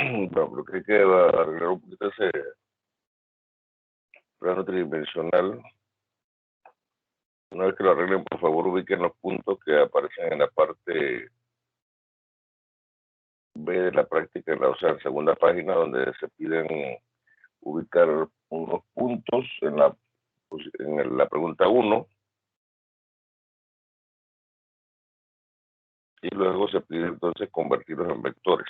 Bueno, lo que hay que arreglar un poquito ese plano tridimensional. Una vez que lo arreglen, por favor, ubiquen los puntos que aparecen en la parte B de la práctica, o sea, en segunda página, donde se piden ubicar unos puntos en la pregunta 1 y luego se pide entonces convertirlos en vectores.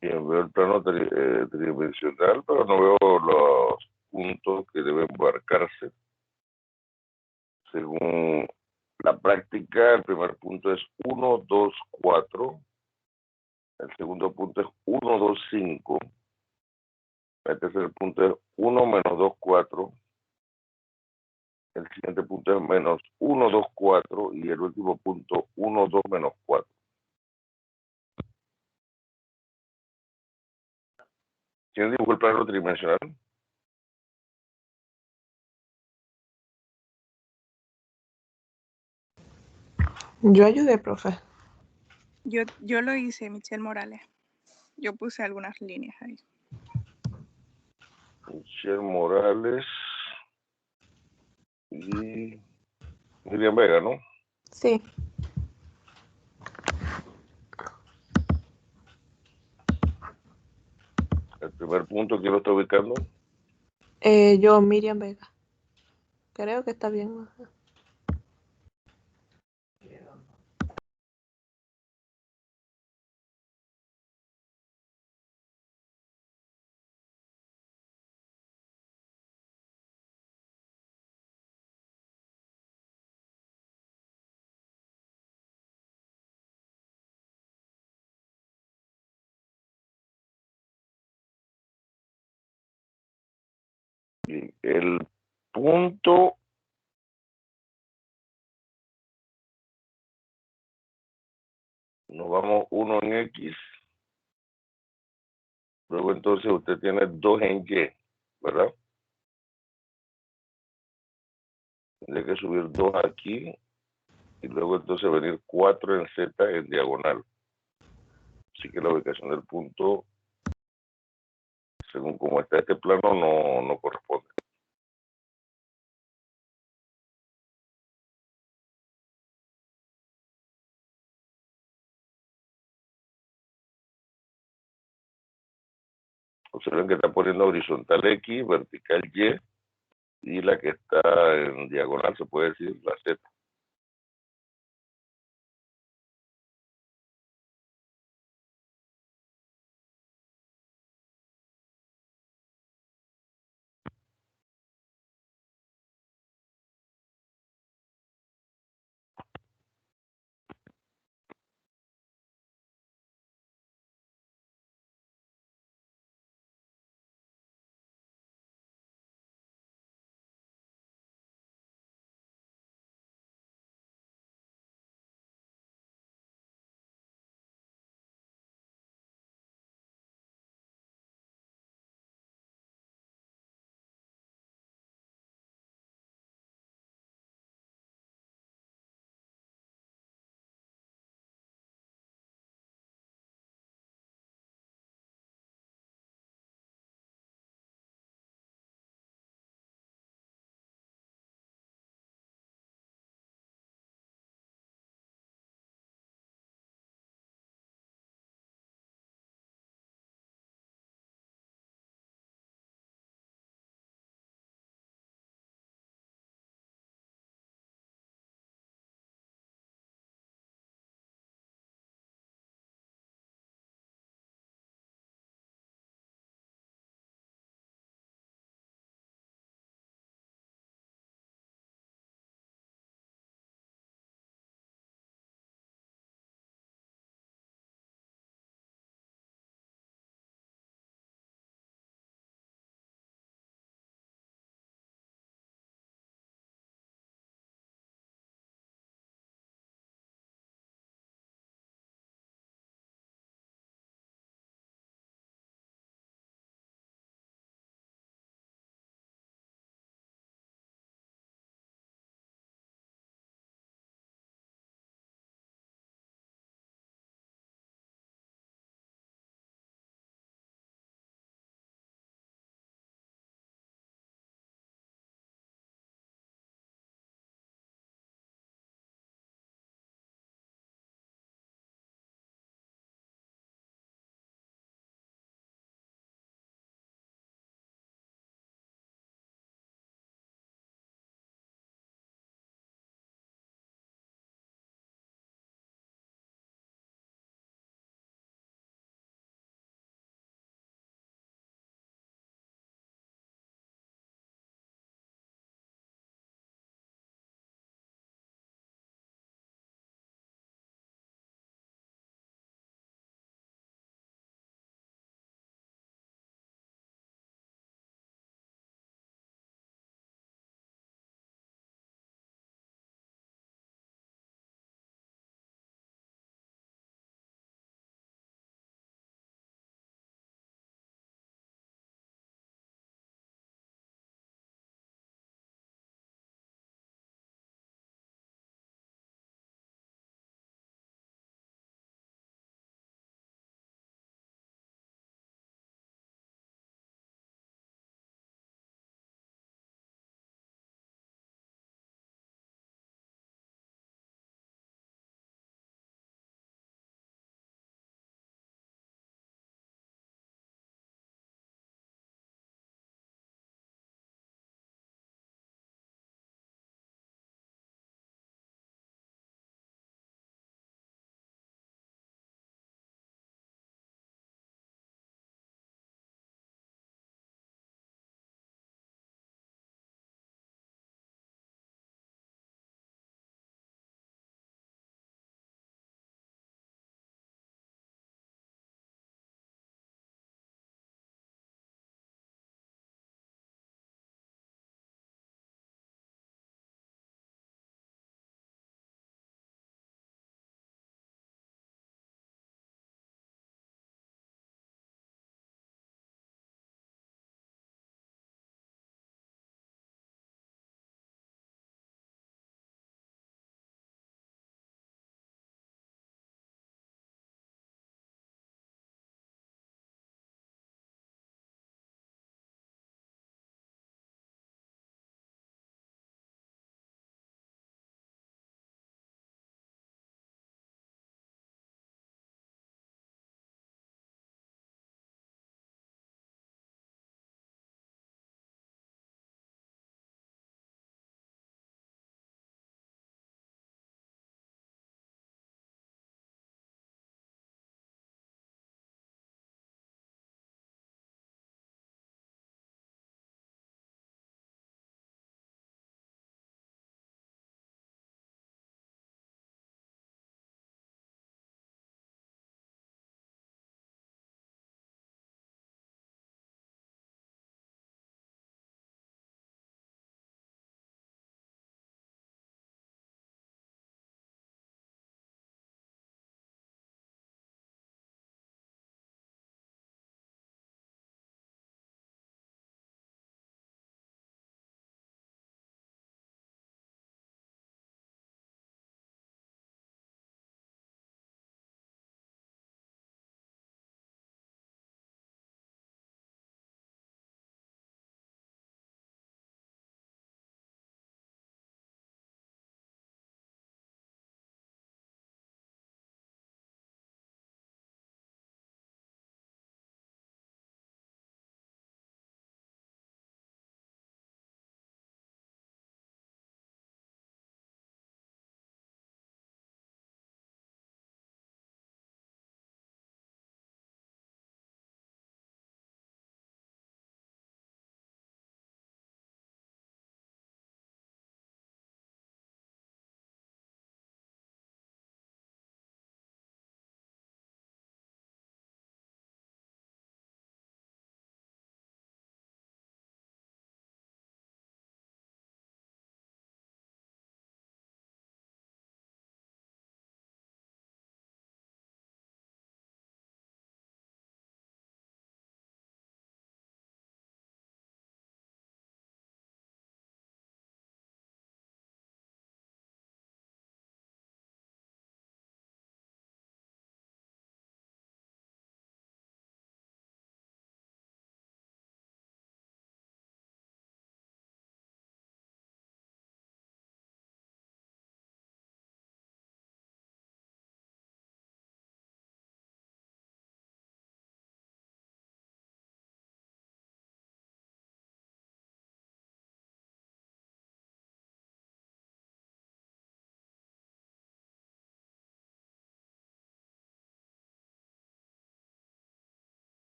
Bien, veo el plano tridimensional, pero no veo los puntos que deben marcarse. Según la práctica, el primer punto es 1, 2, 4. El segundo punto es 1, 2, 5. El tercer punto es 1 menos 2, 4. El siguiente punto es menos 1, 2, 4. Y el último punto, 1, 2, menos 4. ¿Quién dibujó el plano tridimensional? Yo ayudé, profe. Yo lo hice, Michelle Morales. Yo puse algunas líneas ahí. Michelle Morales y Miriam Vega, ¿no? Sí. El primer punto, ¿quién lo está ubicando? Yo, Miriam Vega. Creo que está bien. Y el punto nos vamos 1 en X, luego entonces usted tiene 2 en Y, ¿verdad? Tendría que subir 2 aquí y luego entonces venir 4 en Z en diagonal. Así que la ubicación del punto, según como está este plano, no corresponde. Observen que está poniendo horizontal X, vertical Y la que está en diagonal se puede decir la Z.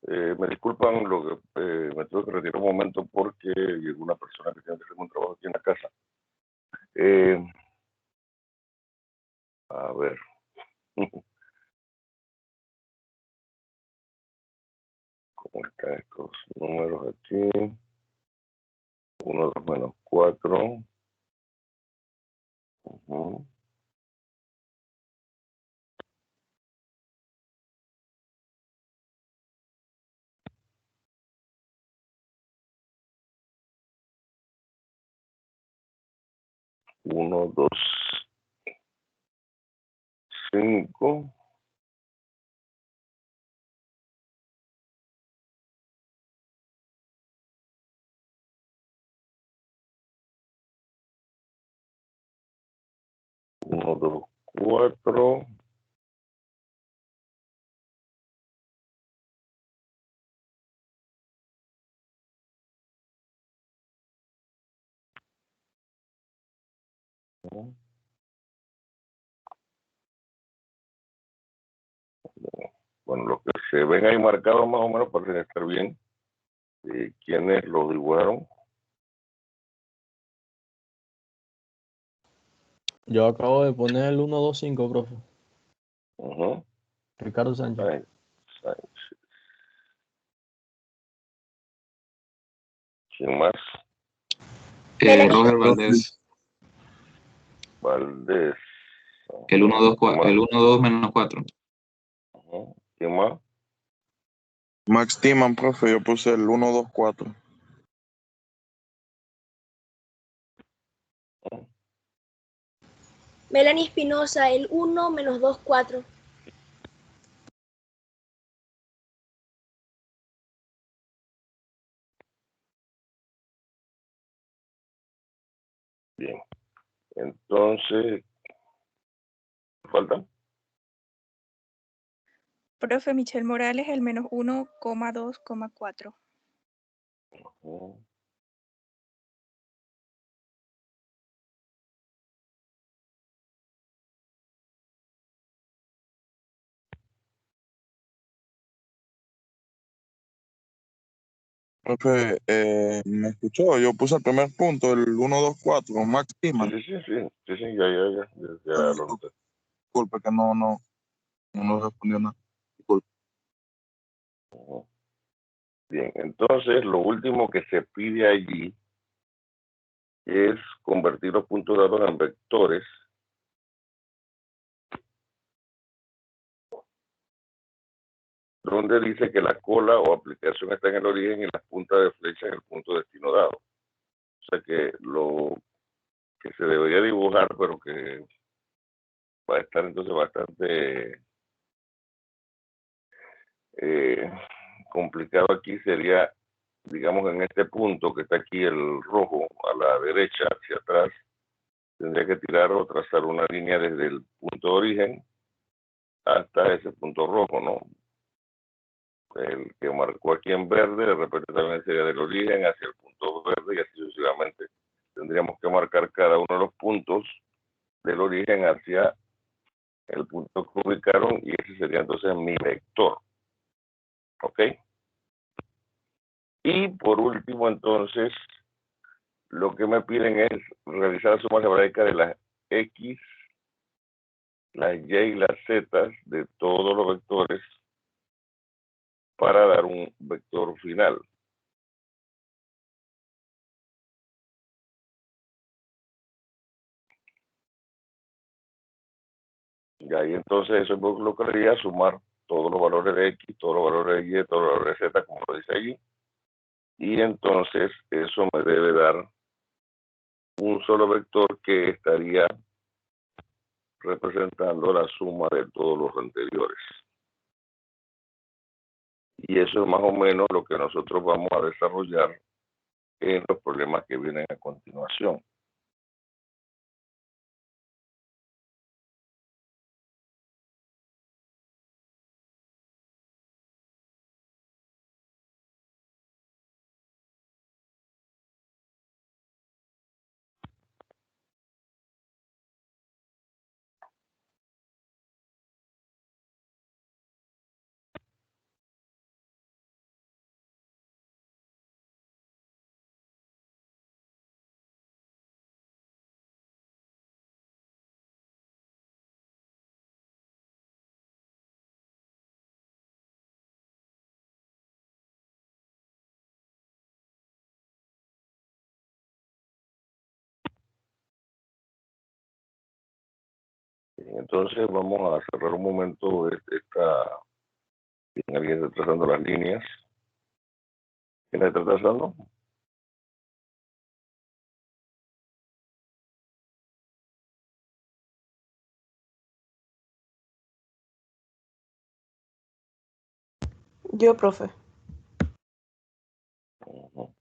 Me disculpan, me tuve que retirar un momento porque llegó una persona que tiene que hacer un trabajo aquí en la casa. A ver. ¿Cómo están estos números aquí? 1, 2 menos 4. 1, 2, 5. 1, 2, 4. 1. Bueno, los que se ven ahí marcados más o menos parecen estar bien. ¿Quiénes lo dibujaron? Yo acabo de poner el 125, profe. Ujú. Ricardo Sánchez. Sánchez. ¿Quién más? Roger Valdés. Valdés. El 1, 2, ¿Quién más? el 1, 2 menos 4. ¿Quién más? Max Timan, profe, yo puse el 124. Melanie Espinosa, el 1 menos 2, 4. Bien. Entonces, ¿falta? Profe Michelle Morales, el menos 1,2,4. Profe, ¿me escuchó? Yo puse el primer punto, el 124, Max Timan. Sí, ya lo noté. Disculpe que no respondió nada. Disculpe. Bien, entonces lo último que se pide allí es convertir los puntos dados en vectores donde dice que la cola o aplicación está en el origen y las puntas de flecha en el punto de destino dado. O sea que lo que se debería dibujar, pero que va a estar entonces bastante complicado aquí, sería, digamos, en este punto que está aquí el rojo a la derecha hacia atrás, tendría que tirar o trazar una línea desde el punto de origen hasta ese punto rojo, ¿no? El que marcó aquí en verde, de repente también sería del origen hacia el punto verde y así sucesivamente. Tendríamos que marcar cada uno de los puntos del origen hacia el punto que ubicaron y ese sería entonces mi vector. ¿Ok? Y por último, entonces, lo que me piden es realizar la suma algebraica de las X, las Y y las Z de todos los vectores para dar un vector final. Y ahí entonces eso lo que haría sumar todos los valores de X, todos los valores de Y, todos los valores de Z, como lo dice allí. Y entonces eso me debe dar un solo vector que estaría representando la suma de todos los anteriores. Y eso es más o menos lo que nosotros vamos a desarrollar en los problemas que vienen a continuación. Entonces vamos a cerrar un momento alguien está trazando las líneas. ¿Quién está trazando? Yo, profe. Ujú.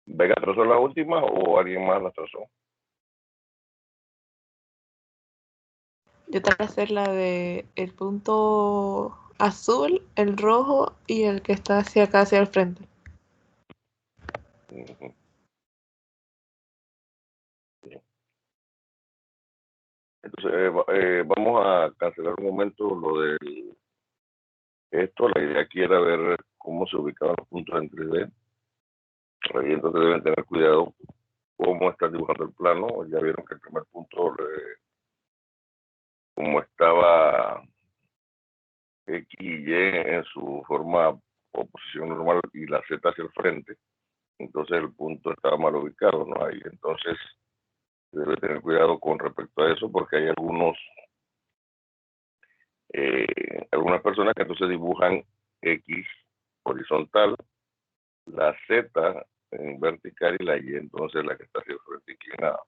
¿Vega trazó la última o alguien más la trazó? Yo tracé la de el punto azul, el rojo y el que está hacia acá, hacia el frente. Ujú. Entonces vamos a cancelar un momento lo de esto. La idea aquí era ver cómo se ubicaban los puntos en 3D. Ahí entonces deben tener cuidado cómo están dibujando el plano. Ya vieron que el primer punto, como estaba X y Y en su forma o posición normal y la Z hacia el frente, entonces el punto estaba mal ubicado, ¿no? Ahí entonces debe tener cuidado con respecto a eso porque hay algunas personas que entonces dibujan X horizontal, la Z en vertical y la Y entonces la que está hacia el frente inclinada.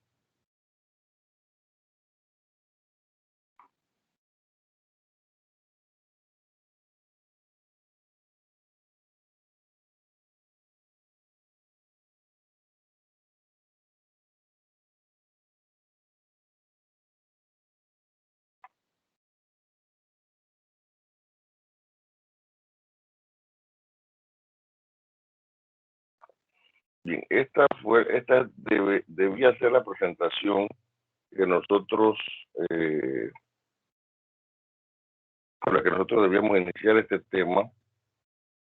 Bien, debía ser la presentación que nosotros, con la que nosotros debíamos iniciar este tema.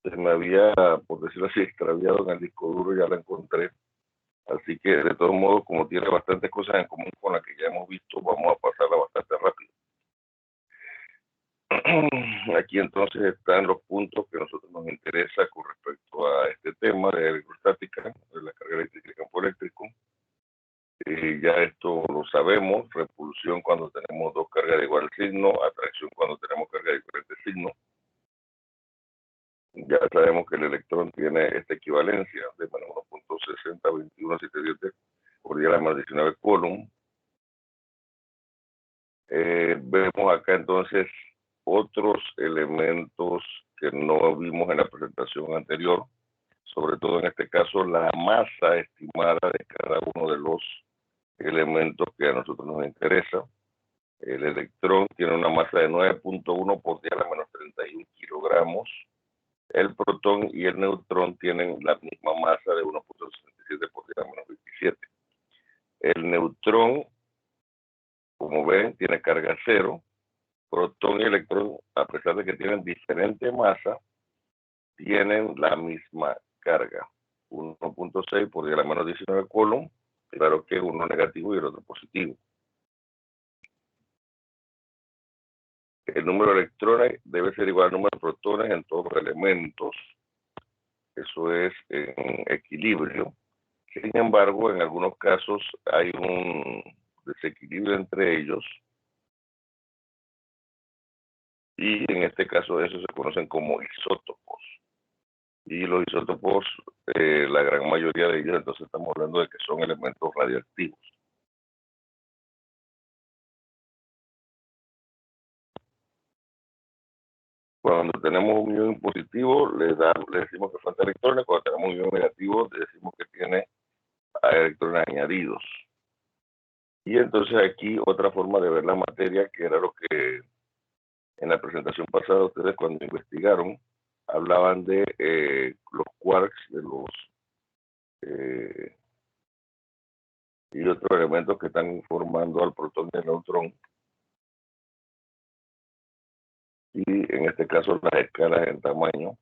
Se me había, por decirlo así, extraviado en el disco duro, ya la encontré. Así que, de todos modos, como tiene bastantes cosas en común con las que ya hemos visto, vamos a pasarla bastante rápido. Aquí entonces están los puntos que a nosotros nos interesa con respecto a este tema de electrostática, de la carga eléctrica y campo eléctrico. Ya esto lo sabemos: repulsión cuando tenemos dos cargas de igual signo, atracción cuando tenemos cargas de diferente signo. Ya sabemos que el electrón tiene esta equivalencia de menos 1.602177 por 10 a la más 19 Coulomb. Vemos acá entonces otros elementos que no vimos en la presentación anterior, sobre todo en este caso la masa estimada de cada uno de los elementos que a nosotros nos interesa. El electrón tiene una masa de 9.1 por 10 a la menos 31 kilogramos. El protón y el neutrón tienen la misma masa de 1.67 por 10 a la menos 27. El neutrón, como ven, tiene carga cero. Protón y electrón, a pesar de que tienen diferente masa, tienen la misma carga. 1.6 por 10 a la menos 19 Coulomb. Claro que uno negativo y el otro positivo. El número de electrones debe ser igual al número de protones en todos los elementos. Eso es en equilibrio. Sin embargo, en algunos casos hay un desequilibrio entre ellos. Y en este caso, esos se conocen como isótopos. Y los isótopos, la gran mayoría de ellos, entonces estamos hablando de que son elementos radiactivos. Cuando tenemos un ion positivo, le decimos que falta electrones. Cuando tenemos un ion negativo, le decimos que tiene electrones añadidos. Y entonces aquí otra forma de ver la materia, que era lo que en la presentación pasada ustedes cuando investigaron, hablaban de los quarks, de los y otros elementos que están formando al protón y al neutrón. Y en este caso las escalas en tamaño.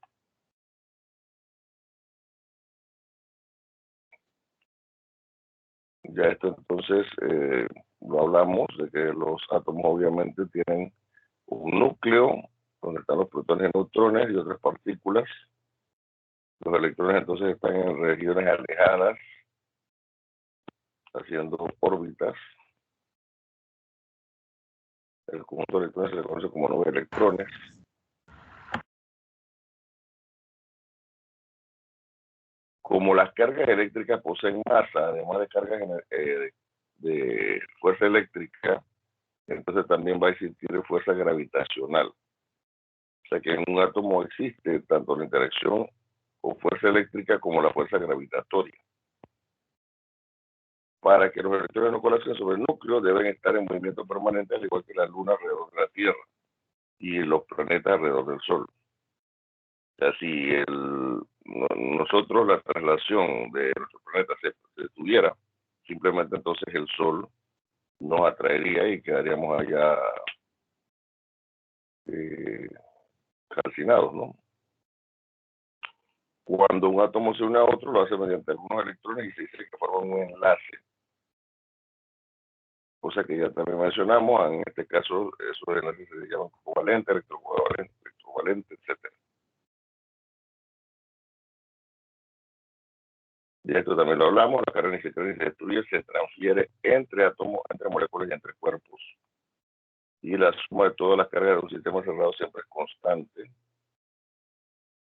Ya esto entonces lo hablamos de que los átomos obviamente tienen un núcleo donde están los protones y neutrones y otras partículas. Los electrones entonces están en regiones alejadas, haciendo órbitas. El conjunto de electrones se le conoce como nube de electrones. Como las cargas eléctricas poseen masa, además de cargas de fuerza eléctrica, entonces también va a existir fuerza gravitacional. O sea que en un átomo existe tanto la interacción o fuerza eléctrica como la fuerza gravitatoria. Para que los electrones no colapsen sobre el núcleo, deben estar en movimiento permanente, al igual que la Luna alrededor de la Tierra y los planetas alrededor del Sol. O sea, si nosotros la traslación de nuestro planeta se tuviera, simplemente entonces el Sol nos atraería y quedaríamos allá calcinados, ¿no? Cuando un átomo se une a otro, lo hace mediante algunos electrones y se dice que forman un enlace. Cosa que ya también mencionamos, en este caso esos enlaces se llaman covalente, electrocovalente, etc. Y esto también lo hablamos, la carga ni se crea ni se destruye, se transfiere entre átomos, entre moléculas y entre cuerpos. Y la suma de todas las cargas de un sistema cerrado siempre es constante.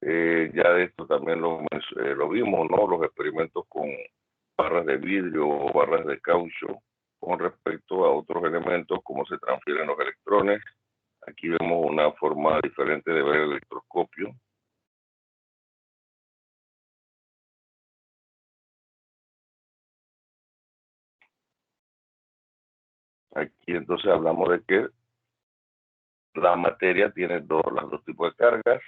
Ya de esto también lo vimos, ¿no? Los experimentos con barras de vidrio o barras de caucho con respecto a otros elementos, cómo se transfieren los electrones. Aquí vemos una forma diferente de ver el electroscopio. Aquí entonces hablamos de que la materia tiene los dos tipos de cargas.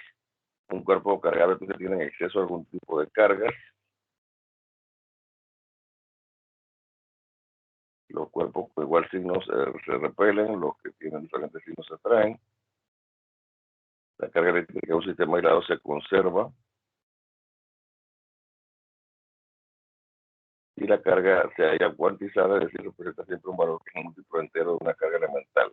Un cuerpo cargado que tiene en exceso a algún tipo de cargas. Los cuerpos con igual signos se repelen, los que tienen diferentes signos se atraen. La carga eléctrica de un sistema aislado se conserva. Y la carga se halla cuantizada, es decir, representa siempre un valor que es un múltiplo entero de una carga elemental.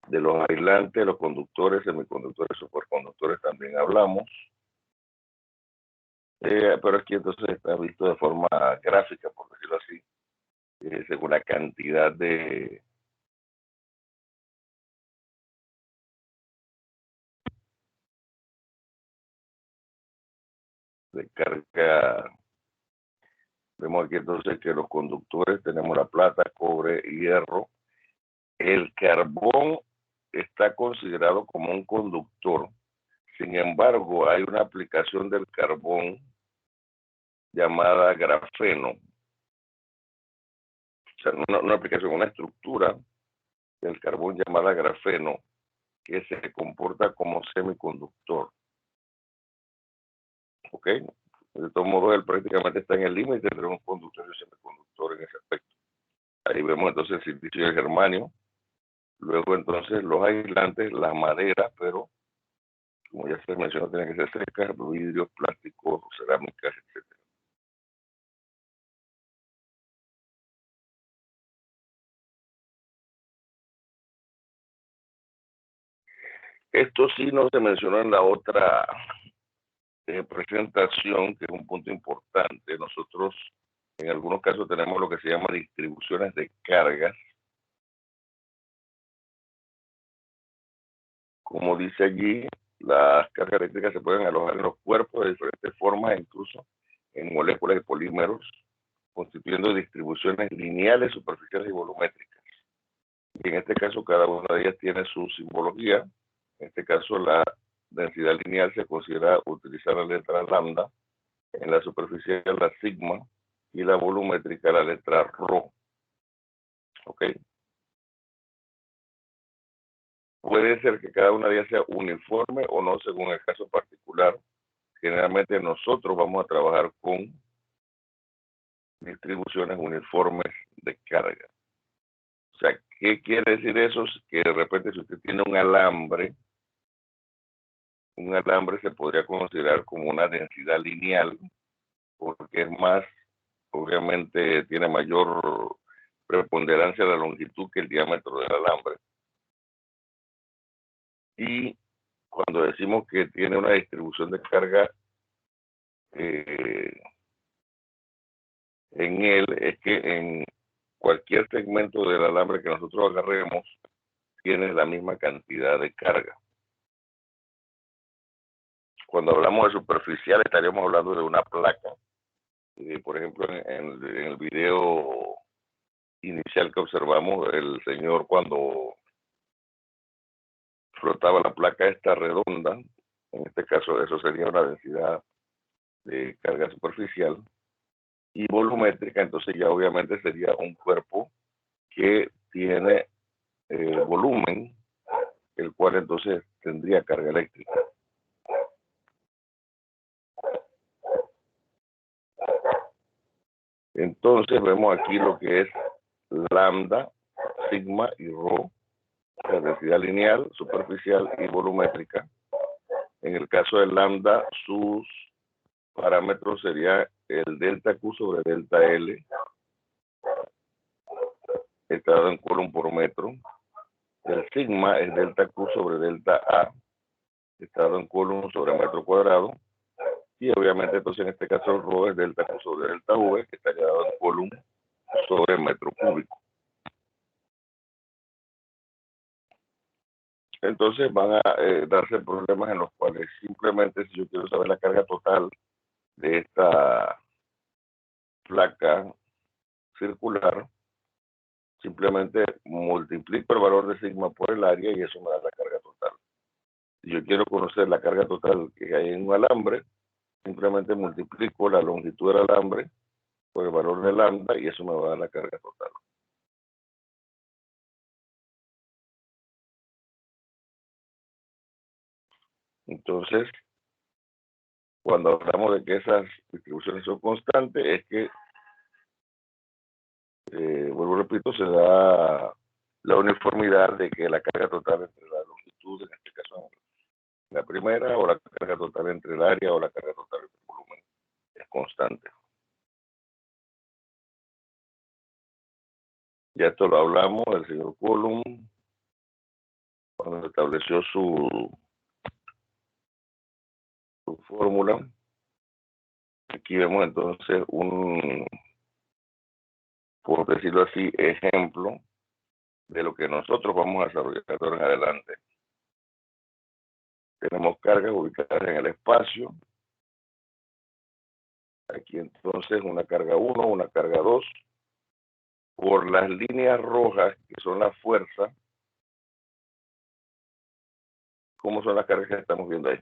De los aislantes, los conductores, semiconductores, superconductores también hablamos. Pero aquí entonces está visto de forma gráfica, por decirlo así, según la cantidad de carga. Vemos aquí entonces que los conductores tenemos la plata, cobre, hierro. El carbón está considerado como un conductor. Sin embargo, hay una aplicación del carbón llamada grafeno. O sea, una aplicación, una estructura del carbón llamada grafeno que se comporta como semiconductor. ¿Ok? De todos modos, él prácticamente está en el límite entre un conductor y un semiconductor en ese aspecto. Ahí vemos entonces el silicio y el germanio. Luego entonces los aislantes, la madera, pero como ya se mencionó, tienen que ser secas, vidrios, plásticos, cerámicas, etc. Esto sí no se mencionó en la otra presentación, que es un punto importante. Nosotros en algunos casos tenemos lo que se llama distribuciones de cargas. Como dice allí, las cargas eléctricas se pueden alojar en los cuerpos de diferentes formas, incluso en moléculas de polímeros, constituyendo distribuciones lineales, superficiales y volumétricas. Y en este caso, cada una de ellas tiene su simbología. En este caso, la densidad lineal se considera utilizar la letra lambda, en la superficial la sigma y la volumétrica la letra rho. ¿Ok? Puede ser que cada una de ellas sea uniforme o no según el caso particular. Generalmente nosotros vamos a trabajar con distribuciones uniformes de carga. O sea, ¿qué quiere decir eso? Que de repente si usted tiene un alambre se podría considerar como una densidad lineal, porque es más, obviamente tiene mayor preponderancia la longitud que el diámetro del alambre. Y cuando decimos que tiene una distribución de carga en él, es que en cualquier segmento del alambre que nosotros agarremos tiene la misma cantidad de carga. Cuando hablamos de superficial estaríamos hablando de una placa. Por ejemplo, en el video inicial que observamos, el señor cuando flotaba la placa esta redonda, en este caso eso sería una densidad de carga superficial, y volumétrica, entonces ya obviamente sería un cuerpo que tiene volumen, el cual entonces tendría carga eléctrica. Entonces vemos aquí lo que es lambda, sigma y rho, la densidad lineal, superficial y volumétrica. En el caso de lambda, sus parámetros sería el delta Q sobre delta L, está dado en coulomb por metro. El sigma es delta Q sobre delta A, está dado en coulomb sobre metro cuadrado. Y obviamente entonces en este caso el rho es delta Q sobre delta V, que estaría dado en coulomb sobre metro cúbico. Entonces van a darse problemas en los cuales simplemente si yo quiero saber la carga total de esta placa circular, simplemente multiplico el valor de sigma por el área y eso me da la carga total. Si yo quiero conocer la carga total que hay en un alambre, simplemente multiplico la longitud del alambre por el valor de lambda y eso me va a dar la carga total. Entonces, cuando hablamos de que esas distribuciones son constantes, es que, vuelvo repito, se da la uniformidad de que la carga total entre la longitud, en este caso la primera, o la carga total entre el área o la carga total entre el volumen, es constante. Ya esto lo hablamos del señor Coulomb cuando estableció su fórmula. Aquí vemos entonces un, por decirlo así, ejemplo de lo que nosotros vamos a desarrollar ahora en adelante. Tenemos cargas ubicadas en el espacio. Aquí entonces una carga 1, una carga 2. Por las líneas rojas, que son la fuerza, ¿cómo son las cargas que estamos viendo ahí?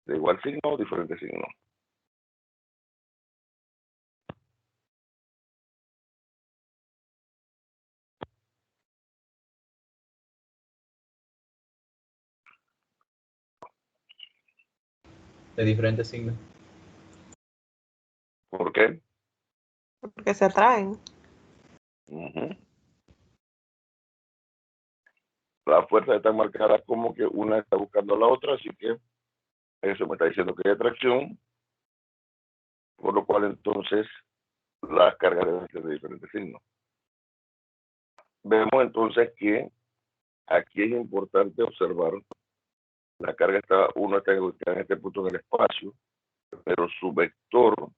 ¿De igual signo o diferente signo? De diferentes signos. ¿Por qué? Porque se atraen. Las fuerzas están marcadas como que una está buscando a la otra, así que eso me está diciendo que hay atracción, por lo cual entonces las cargas deben ser de diferentes signos. Vemos entonces que aquí es importante observar, la carga está, uno está ubicada en este punto en el espacio, pero su vector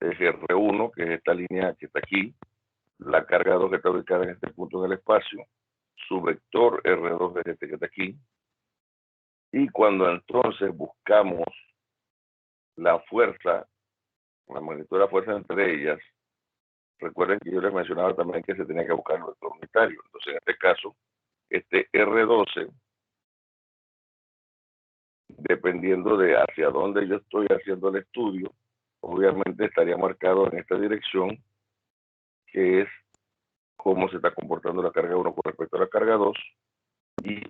es R1, que es esta línea que está aquí, la carga 2 que está ubicada en este punto en el espacio, su vector R2 es este que está aquí, y cuando entonces buscamos la fuerza, la magnitud de la fuerza entre ellas, recuerden que yo les mencionaba también que se tenía que buscar el vector unitario. Entonces, en este caso, este R12, dependiendo de hacia dónde yo estoy haciendo el estudio, obviamente estaría marcado en esta dirección, que es cómo se está comportando la carga 1 con respecto a la carga 2, y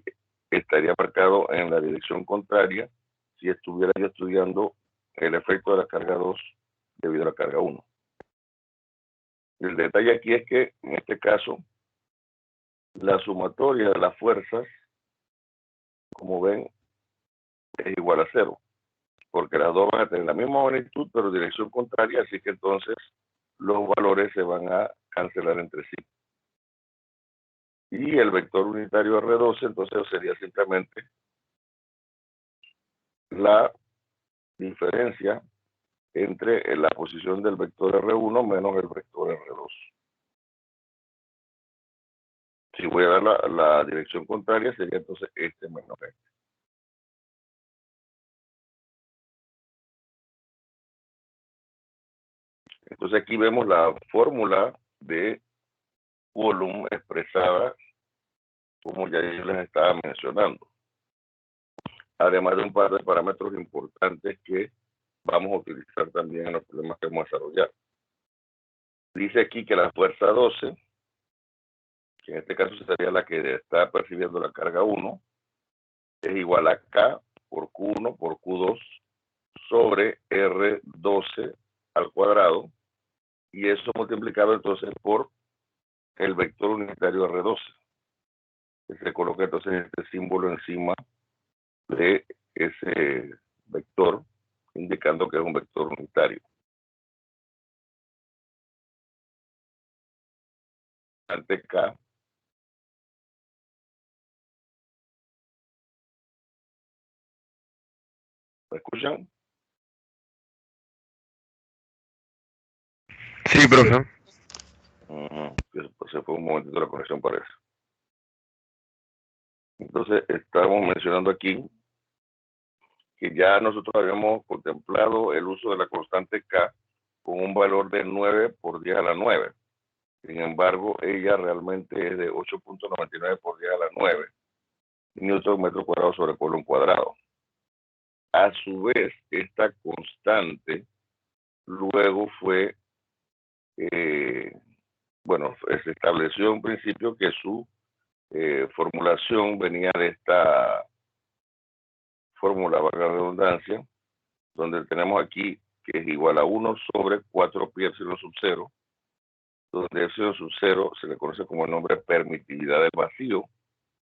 estaría marcado en la dirección contraria si estuviera yo estudiando el efecto de la carga 2 debido a la carga 1. El detalle aquí es que, en este caso, la sumatoria de las fuerzas, como ven, es igual a 0, porque las dos van a tener la misma magnitud, pero dirección contraria, así que entonces los valores se van a cancelar entre sí. Y el vector unitario R12, entonces sería simplemente la diferencia entre la posición del vector R1 menos el vector R2. Si voy a dar la dirección contraria, sería entonces este menos este. Entonces aquí vemos la fórmula de Coulomb expresada como ya yo les estaba mencionando. Además de un par de parámetros importantes que vamos a utilizar también en los problemas que vamos a desarrollar. Dice aquí que la fuerza 12, que en este caso sería la que está percibiendo la carga 1, es igual a K por Q1 por Q2 sobre R12 al cuadrado, y eso multiplicado entonces por el vector unitario R12, que se coloca entonces este símbolo encima de ese vector, indicando que es un vector unitario. Ante K, ¿me escuchan? Sí, profe. Se fue un momentito la conexión, parece. Entonces, estamos mencionando aquí que ya nosotros habíamos contemplado el uso de la constante K con un valor de 9 por 10 a la 9. Sin embargo, ella realmente es de 8.99 por 10 a la 9 newton metro cuadrado sobre Coulomb cuadrado. A su vez, esta constante luego fue, se estableció en principio que su formulación venía de esta fórmula, valga la redundancia, donde tenemos aquí que es igual a 1 sobre 4 pi epsilon sub 0, donde epsilon sub 0 se le conoce como el nombre permitividad del vacío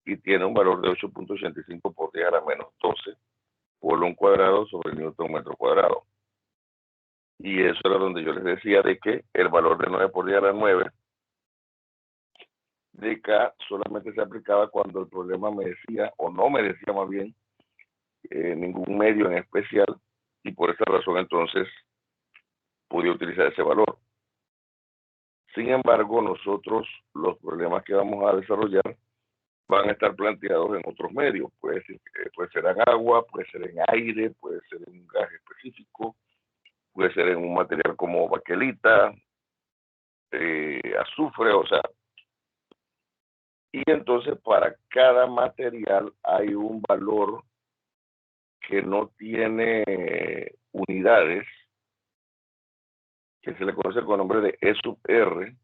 y tiene un valor de 8.85 por 10 a la menos 12 Coulomb cuadrado sobre newton metro cuadrado. Y eso era donde yo les decía de que el valor de 9 por 10 a la 9 de K solamente se aplicaba cuando el problema me decía, o no me decía más bien, ningún medio en especial, y por esa razón entonces podía utilizar ese valor. Sin embargo, nosotros los problemas que vamos a desarrollar van a estar planteados en otros medios. Puede ser en agua, puede ser en aire, puede ser en un gas específico, puede ser en un material como baquelita, azufre, o sea. Y entonces para cada material hay un valor que no tiene unidades, que se le conoce con el nombre de E sub R,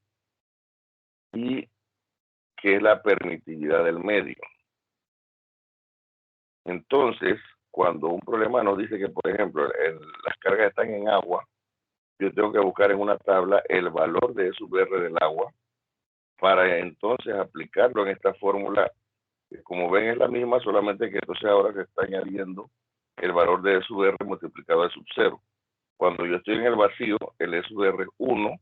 y que es la permitividad del medio. Entonces, cuando un problema nos dice que, por ejemplo, las cargas están en agua, yo tengo que buscar en una tabla el valor de E sub R del agua para entonces aplicarlo en esta fórmula, que como ven es la misma, solamente que entonces ahora se está añadiendo el valor de E sub R multiplicado a E sub 0. Cuando yo estoy en el vacío, el E sub R es 1,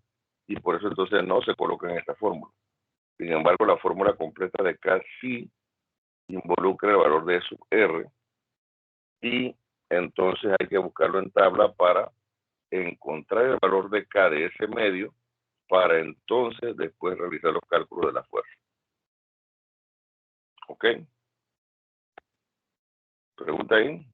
y por eso entonces no se coloca en esta fórmula. Sin embargo, la fórmula completa de K sí involucra el valor de E sub R, y entonces hay que buscarlo en tabla para encontrar el valor de K de ese medio, para entonces después realizar los cálculos de la fuerza. ¿Ok? ¿Pregunta ahí?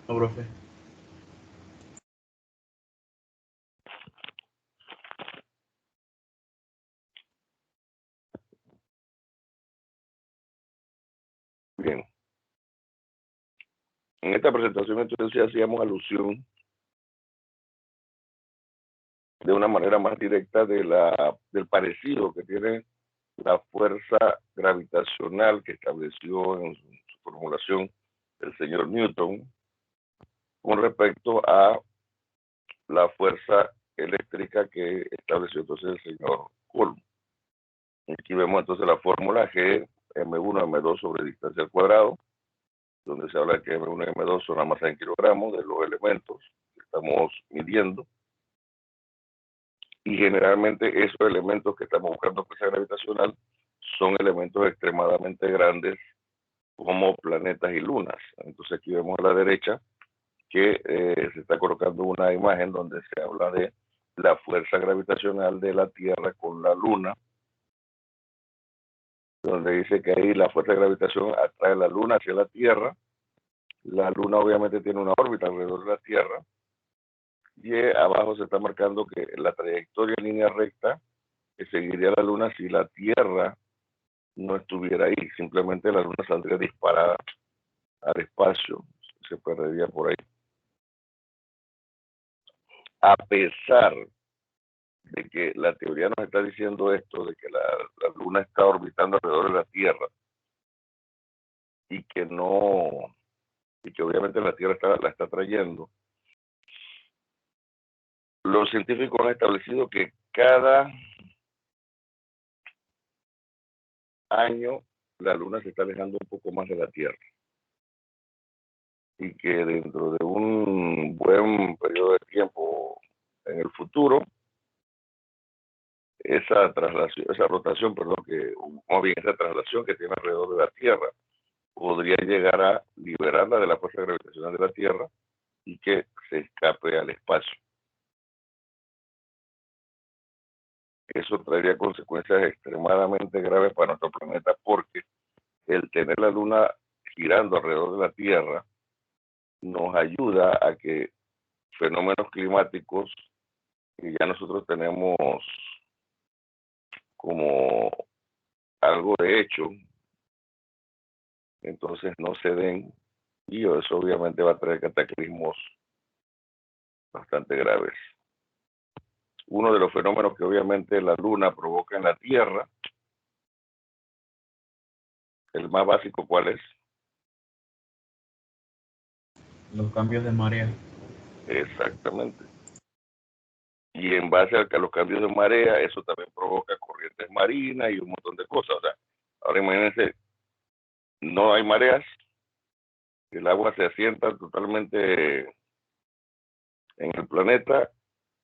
No, profe. Bien. En esta presentación entonces hacíamos alusión de una manera más directa del parecido que tiene la fuerza gravitacional que estableció en su formulación el señor Newton con respecto a la fuerza eléctrica que estableció entonces el señor Coulomb. Aquí vemos entonces la fórmula G M1 M2 sobre distancia al cuadrado, donde se habla de que M1 y M2 son la masa en kilogramos de los elementos que estamos midiendo. Y generalmente esos elementos que estamos buscando fuerza gravitacional son elementos extremadamente grandes como planetas y lunas. Entonces aquí vemos a la derecha que se está colocando una imagen donde se habla de la fuerza gravitacional de la Tierra con la Luna, donde dice que ahí la fuerza de gravitación atrae la Luna hacia la Tierra. La Luna obviamente tiene una órbita alrededor de la Tierra, y abajo se está marcando que la trayectoria en línea recta que seguiría la Luna si la Tierra no estuviera ahí. Simplemente la Luna saldría disparada al espacio, se perdería por ahí. A pesar de que la teoría nos está diciendo esto, de que la Luna está orbitando alrededor de la Tierra y que obviamente la Tierra la está trayendo, los científicos han establecido que cada año la Luna se está alejando un poco más de la Tierra, y que dentro de un buen periodo de tiempo en el futuro, esa rotación que tiene alrededor de la Tierra podría llegar a liberarla de la fuerza gravitacional de la Tierra y que se escape al espacio. Eso traería consecuencias extremadamente graves para nuestro planeta, porque el tener la Luna girando alrededor de la Tierra nos ayuda a que fenómenos climáticos que ya nosotros tenemos como algo de hecho, entonces no se den, y eso obviamente va a traer cataclismos bastante graves. Uno de los fenómenos que obviamente la Luna provoca en la Tierra, el más básico, ¿cuál es? Los cambios de marea. Exactamente. Y en base a los cambios de marea, eso también provoca corrientes marinas y un montón de cosas. O sea, ahora imagínense, no hay mareas, el agua se asienta totalmente en el planeta,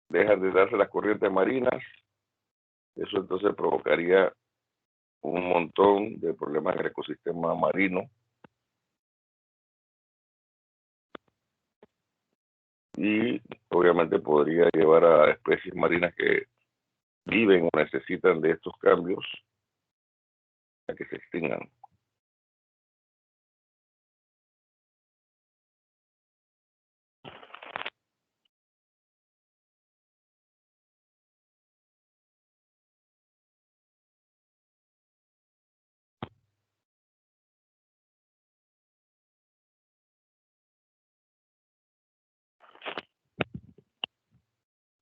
dejan de darse las corrientes marinas, eso entonces provocaría un montón de problemas en el ecosistema marino. Y obviamente podría llevar a especies marinas que viven o necesitan de estos cambios a que se extingan.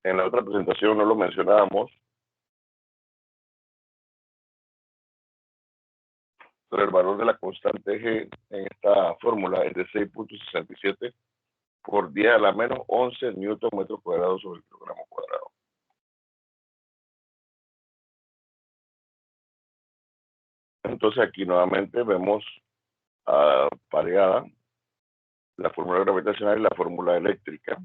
En la otra presentación no lo mencionábamos, pero el valor de la constante G en esta fórmula es de 6.67 por 10 a la menos 11 newton metro cuadrado sobre el kilogramo cuadrado. Entonces aquí nuevamente vemos pareada la fórmula gravitacional y la fórmula eléctrica.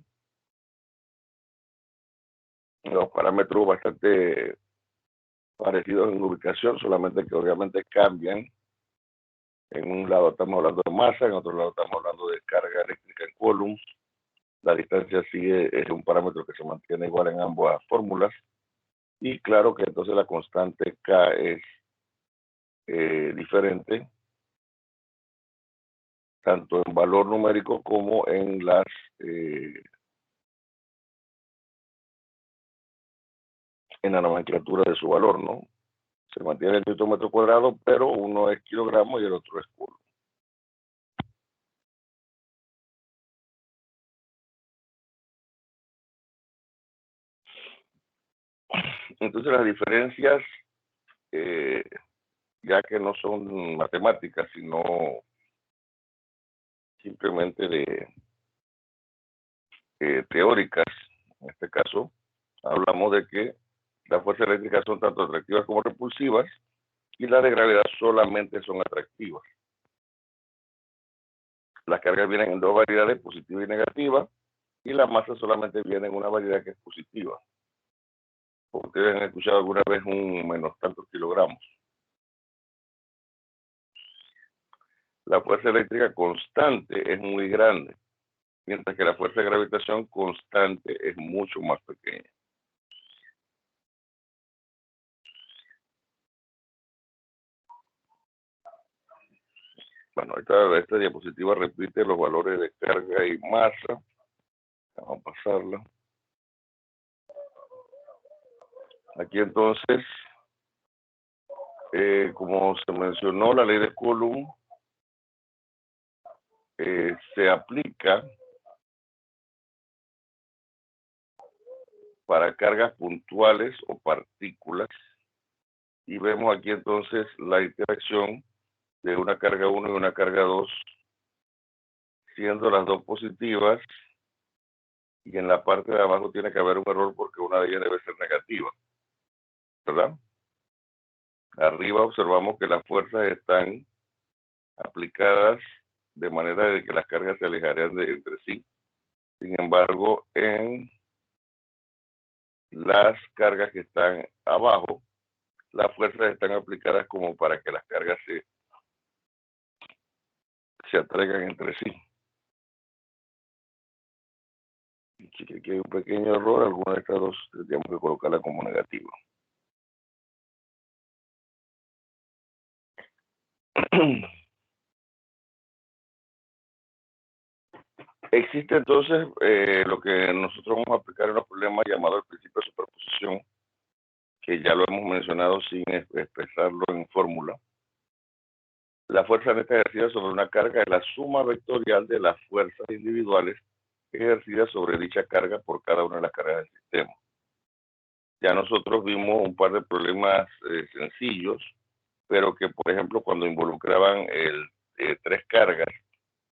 los parámetros bastante parecidos en ubicación, solamente que obviamente cambian. En un lado estamos hablando de masa, en otro lado estamos hablando de carga eléctrica en coulombs. La distancia sigue, es un parámetro que se mantiene igual en ambas fórmulas. Y claro que entonces la constante K es diferente, tanto en valor numérico como en la nomenclatura de su valor, ¿no? Se mantiene el newton metro cuadrado, pero uno es kilogramo y el otro es coulomb. Entonces las diferencias, ya que no son matemáticas, sino simplemente teóricas, en este caso, hablamos de que las fuerzas eléctricas son tanto atractivas como repulsivas y las de gravedad solamente son atractivas. Las cargas vienen en dos variedades, positiva y negativa, y la masa solamente viene en una variedad que es positiva. Ustedes han escuchado alguna vez un menos tantos kilogramos. La fuerza eléctrica constante es muy grande, mientras que la fuerza de gravitación constante es mucho más pequeña. Bueno, esta diapositiva repite los valores de carga y masa. Vamos a pasarla. Aquí entonces, como se mencionó, la ley de Coulomb se aplica para cargas puntuales o partículas. Y vemos aquí entonces la interacción de una carga 1 y una carga 2, siendo las dos positivas, y en la parte de abajo tiene que haber un error porque una de ellas debe ser negativa, ¿verdad? Arriba observamos que las fuerzas están aplicadas de manera de que las cargas se alejarían entre sí. Sin embargo, en las cargas que están abajo, las fuerzas están aplicadas como para que las cargas se atraigan entre sí. Si aquí hay un pequeño error, alguna de estas dos tendríamos que colocarla como negativa. Existe entonces lo que nosotros vamos a aplicar en los problemas llamado el principio de superposición, que ya lo hemos mencionado sin expresarlo en fórmula. La fuerza neta ejercida sobre una carga es la suma vectorial de las fuerzas individuales ejercidas sobre dicha carga por cada una de las cargas del sistema. Ya nosotros vimos un par de problemas sencillos, pero que, por ejemplo, cuando involucraban tres cargas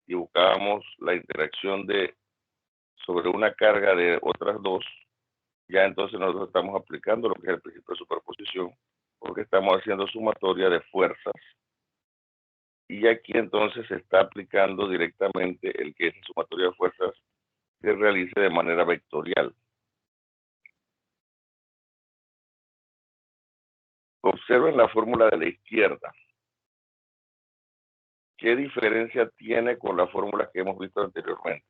y buscábamos la interacción sobre una carga de otras dos, ya entonces nosotros estamos aplicando lo que es el principio de superposición, porque estamos haciendo sumatoria de fuerzas. Y aquí entonces se está aplicando directamente el que esa sumatoria de fuerzas se realice de manera vectorial. Observen la fórmula de la izquierda. ¿Qué diferencia tiene con la fórmula que hemos visto anteriormente?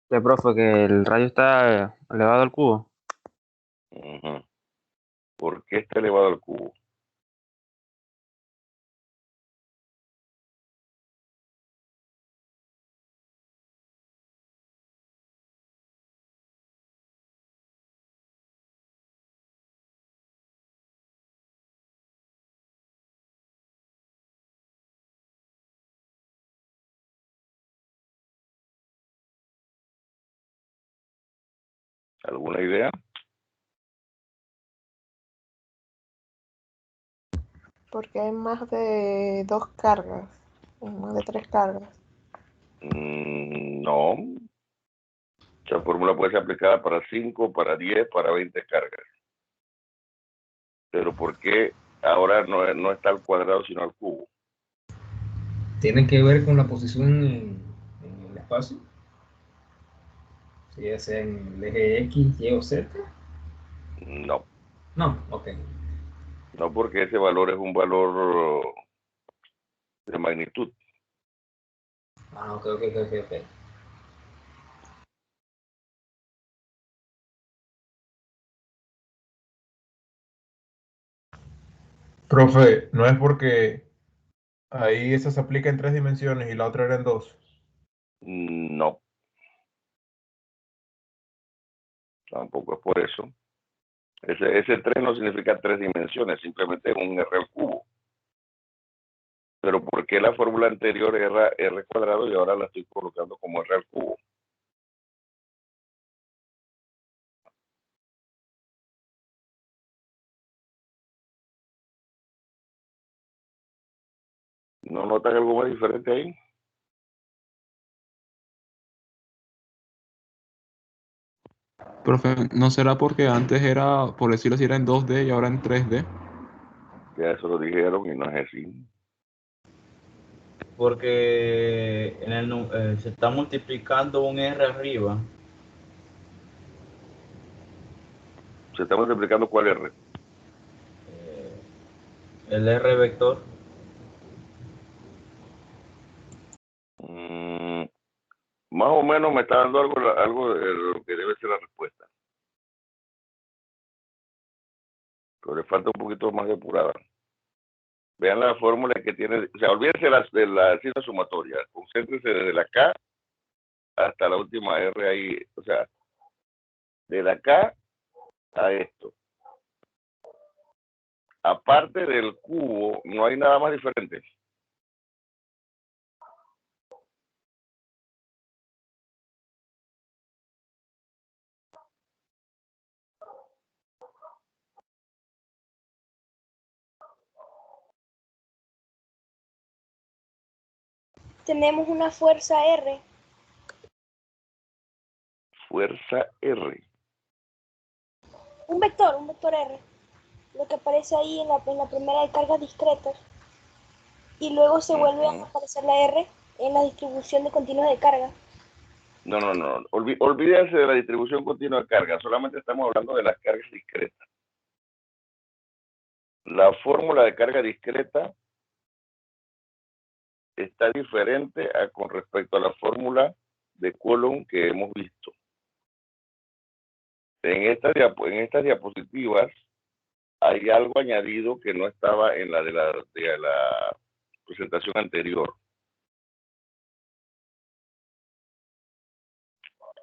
Profe, que el radio está elevado al cubo. Uh-huh. ¿Por qué está elevado al cubo? ¿Alguna idea? Porque hay más de dos cargas, o más de tres cargas. No. Esa fórmula puede ser aplicada para 5, para 10, para 20 cargas. Pero ¿por qué ahora no está al cuadrado sino al cubo? Tiene que ver con la posición en el espacio, ya sea en el eje X, Y o Z. No. No, ok. No, porque ese valor es un valor de magnitud. Ah, ok. Profe, no es porque ahí esa se aplica en 3 dimensiones y la otra era en 2. No. Tampoco es por eso. Ese 3 no significa 3 dimensiones, simplemente es un R al cubo. Pero ¿por qué la fórmula anterior era R cuadrado y ahora la estoy colocando como R al cubo? ¿No notan algo más diferente ahí? Profe, ¿no será porque antes era, por decirlo así, era en 2D y ahora en 3D? Ya eso lo dijeron y no es así. Porque se está multiplicando un R arriba. Se está multiplicando cuál R. El R vector. Más o menos me está dando algo de lo que debe ser la respuesta. Pero le falta un poquito más depurada. Vean la fórmula que tiene, o sea, olvídense de la signo sumatoria, concéntrense desde la K hasta la última R ahí, o sea, de la K a esto. Aparte del cubo, no hay nada más diferente. Tenemos una fuerza R. Fuerza R. Un vector R. Lo que aparece ahí en la primera de cargas discretas. Y luego se vuelve a aparecer la R en la distribución de continuos de carga. No. Olvídense de la distribución continua de carga. Solamente estamos hablando de las cargas discretas. La fórmula de carga discreta está diferente con respecto a la fórmula de Coulomb que hemos visto. En estas diapositivas hay algo añadido que no estaba en la de la presentación anterior.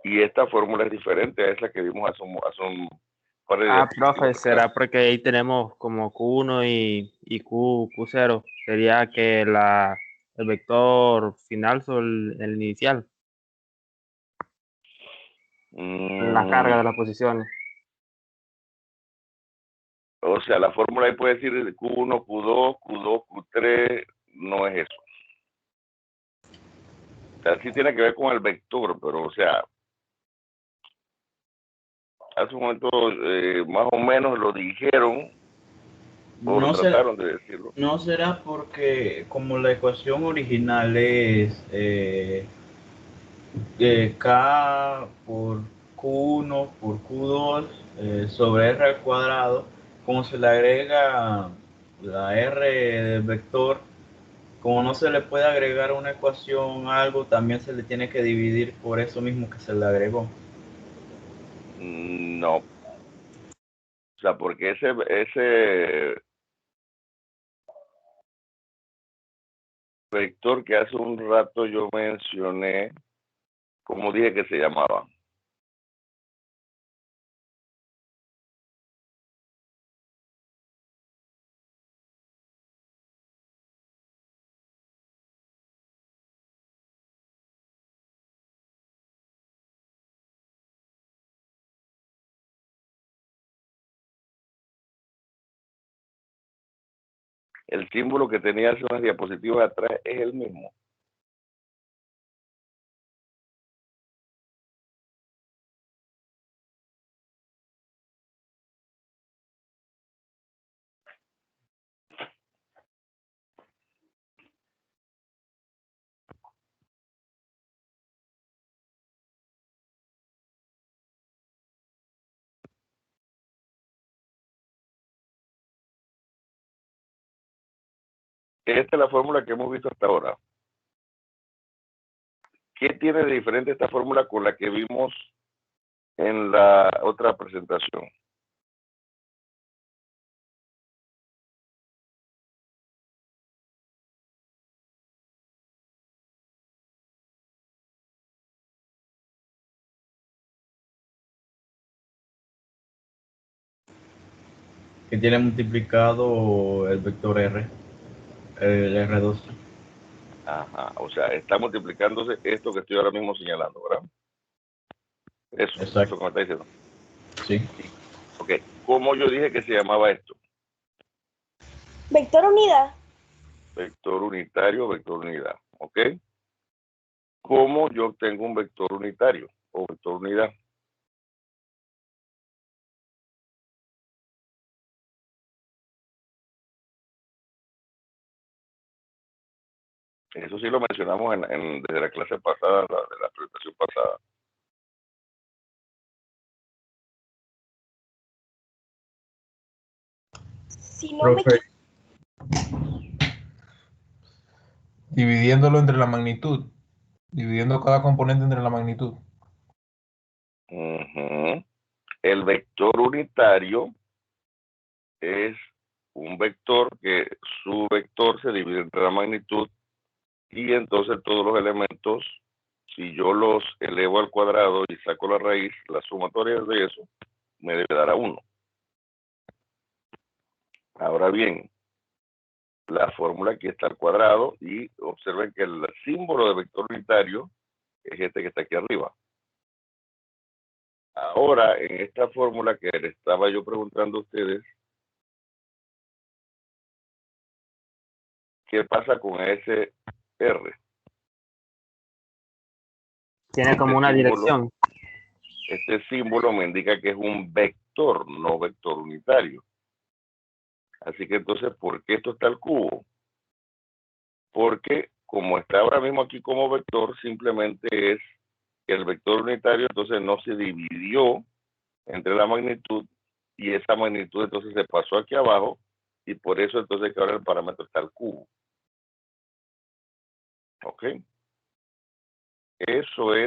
Y esta fórmula es diferente a esa que vimos hace un par de diapositivas. Profe, será porque ahí tenemos como Q1 y Q0. Sería que el vector final sobre el inicial. La carga de las posiciones. O sea, la fórmula ahí puede decir Q1, Q2, Q2, Q3, no es eso. O sea, sí tiene que ver con el vector, pero o sea, hace un momento más o menos lo dijeron o No trataron de decirlo. ¿No será porque como la ecuación original es K por Q1 por Q2 sobre R al cuadrado, como se le agrega la R del vector, como no se le puede agregar a una ecuación algo, también se le tiene que dividir por eso mismo que se le agregó? No. O sea, porque ese vector que hace un rato yo mencioné, ¿cómo dije que se llamaba? El símbolo que tenía hace unas diapositivas atrás es el mismo. Esta es la fórmula que hemos visto hasta ahora. ¿Qué tiene de diferente esta fórmula con la que vimos en la otra presentación? Que tiene multiplicado el vector R, el R2. Ajá, o sea, está multiplicándose esto que estoy ahora mismo señalando, ¿verdad? Eso, Exacto. eso que me está diciendo. Sí. Ok, ¿cómo yo dije que se llamaba esto? Vector unidad. Vector unitario, vector unidad, ¿ok? ¿Cómo yo obtengo un vector unitario o vector unidad? Eso sí lo mencionamos desde la clase pasada, de la presentación pasada. Si no me Profe, dividiéndolo entre la magnitud, dividiendo cada componente entre la magnitud. Ujú. El vector unitario es un vector que su vector se divide entre la magnitud y entonces todos los elementos, si yo los elevo al cuadrado y saco la raíz, la sumatoria de eso me debe dar a 1. Ahora bien, la fórmula aquí está al cuadrado y observen que el símbolo de vector unitario es este que está aquí arriba. Ahora, en esta fórmula que le estaba yo preguntando a ustedes, ¿qué pasa con ese R? Tiene como una dirección. Este símbolo me indica que es un vector, no vector unitario. Así que entonces, ¿por qué esto está al cubo? Porque como está ahora mismo aquí como vector, simplemente es que el vector unitario entonces no se dividió entre la magnitud y esa magnitud entonces se pasó aquí abajo y por eso entonces que ahora el parámetro está al cubo. ¿Ok? Esa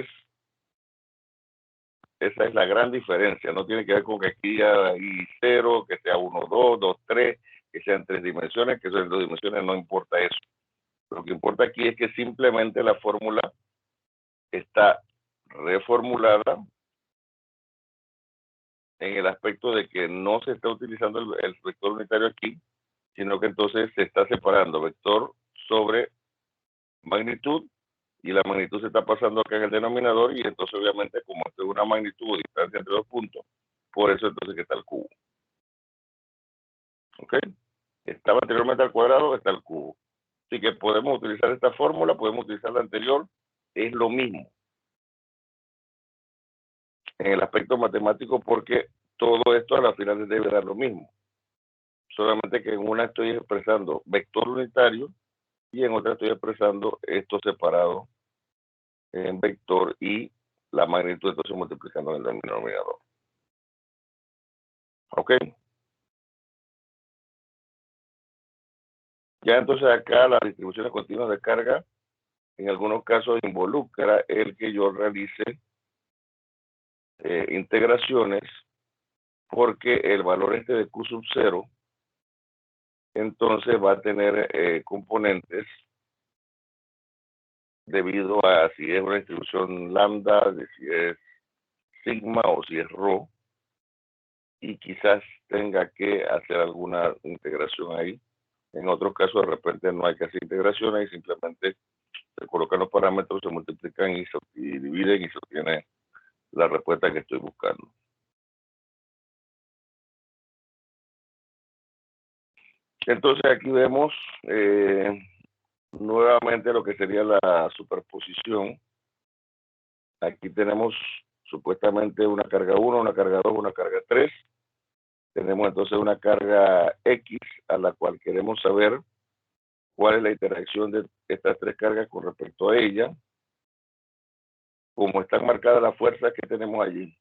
es la gran diferencia. No tiene que ver con que aquí hay 0, que sea 1, 2, 2, 3, que sean 3 dimensiones, que sean 2 dimensiones, no importa eso. Lo que importa aquí es que simplemente la fórmula está reformulada en el aspecto de que no se está utilizando el vector unitario aquí, sino que entonces se está separando vector sobre magnitud y la magnitud se está pasando acá en el denominador y entonces obviamente como esto es una magnitud o distancia entre dos puntos, por eso entonces que está el cubo. ¿Ok? Estaba anteriormente al cuadrado, está el cubo. Así que podemos utilizar esta fórmula, podemos utilizar la anterior, es lo mismo en el aspecto matemático porque todo esto a la final debe dar lo mismo. Solamente que en una estoy expresando vector unitario y en otra estoy expresando esto separado en vector y la magnitud entonces multiplicando en el denominador. ¿Ok? Ya entonces acá la distribución continua de carga en algunos casos involucra el que yo realice integraciones porque el valor este de Q sub 0 entonces va a tener componentes debido a si es una distribución lambda, de si es sigma o si es rho, y quizás tenga que hacer alguna integración ahí. En otros casos, de repente no hay que hacer integraciones y simplemente se colocan los parámetros, se multiplican y dividen y se obtiene la respuesta que estoy buscando. Entonces aquí vemos nuevamente lo que sería la superposición. Aquí tenemos supuestamente una carga 1, una carga 2, una carga 3. Tenemos entonces una carga X a la cual queremos saber cuál es la interacción de estas tres cargas con respecto a ella. Como están marcadas las fuerzas que tenemos allí.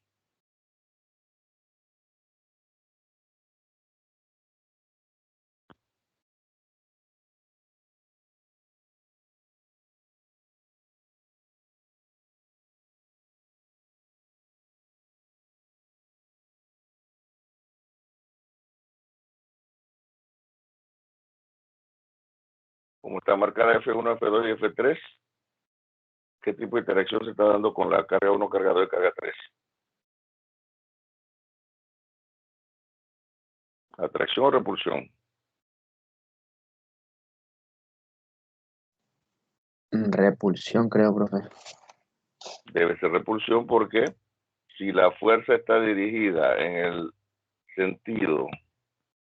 como está marcada F1, F2 y F3, ¿qué tipo de interacción se está dando con la carga 1, carga 2 y carga 3? ¿Atracción o repulsión? Repulsión, creo, profe. Debe ser repulsión porque si la fuerza está dirigida en el sentido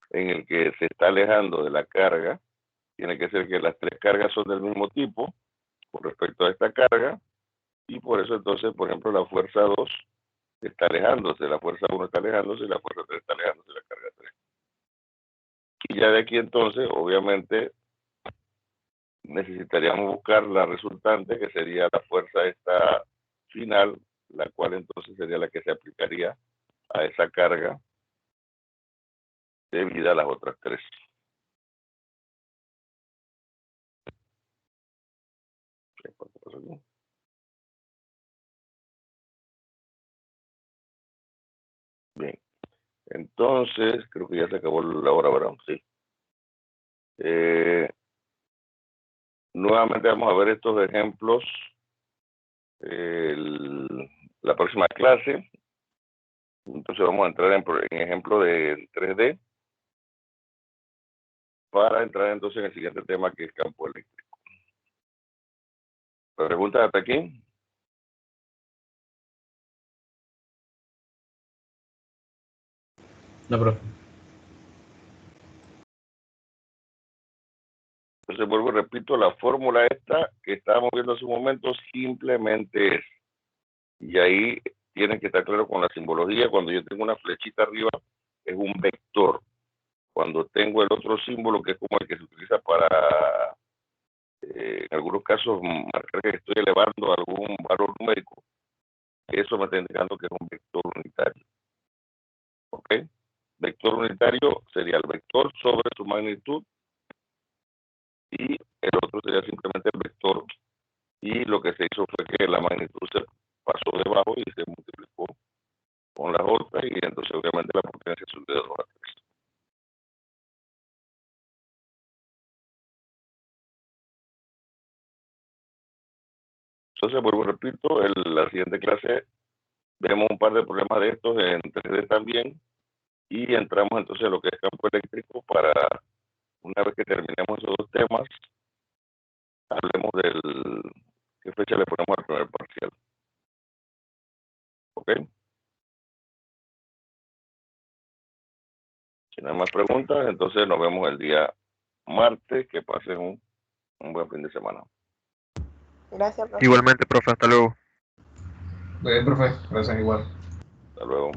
en el que se está alejando de la carga, tiene que ser que las tres cargas son del mismo tipo con respecto a esta carga, y por eso entonces, por ejemplo, la fuerza 2 está alejándose, la fuerza 1 está alejándose y la fuerza 3 está alejándose de la carga 3. Y ya de aquí entonces, obviamente, necesitaríamos buscar la resultante, que sería la fuerza esta final, la cual entonces sería la que se aplicaría a esa carga debido a las otras tres. ¿Qué pasó aquí? Bien, entonces creo que ya se acabó la hora, ¿verdad? Sí. Nuevamente vamos a ver estos ejemplos la próxima clase. Entonces vamos a entrar en ejemplo de 3D para entrar entonces en el siguiente tema, que es campo eléctrico. ¿Preguntas hasta aquí? No, profe. Entonces vuelvo y repito, la fórmula esta que estábamos viendo hace un momento simplemente es, y ahí tienen que estar claro con la simbología. Cuando yo tengo una flechita arriba es un vector. Cuando tengo el otro símbolo, que es como el que se utiliza para en algunos casos marcar que estoy elevando algún valor numérico, eso me está indicando que es un vector unitario. ¿Ok? Vector unitario sería el vector sobre su magnitud, y el otro sería simplemente el vector, y lo que se hizo fue que la magnitud se pasó debajo y se multiplicó con las otras, y entonces obviamente la potencia subió de 2 a 3. Entonces, vuelvo y repito, en la siguiente clase vemos un par de problemas de estos en 3D también, y entramos entonces a lo que es campo eléctrico. Para una vez que terminemos esos dos temas, hablemos del qué fecha le ponemos al primer parcial. ¿Ok? Si no hay más preguntas, entonces nos vemos el día martes. Que pasen un buen fin de semana. Gracias, profe. Igualmente, profe, hasta luego. Bien, profe, gracias igual. Hasta luego.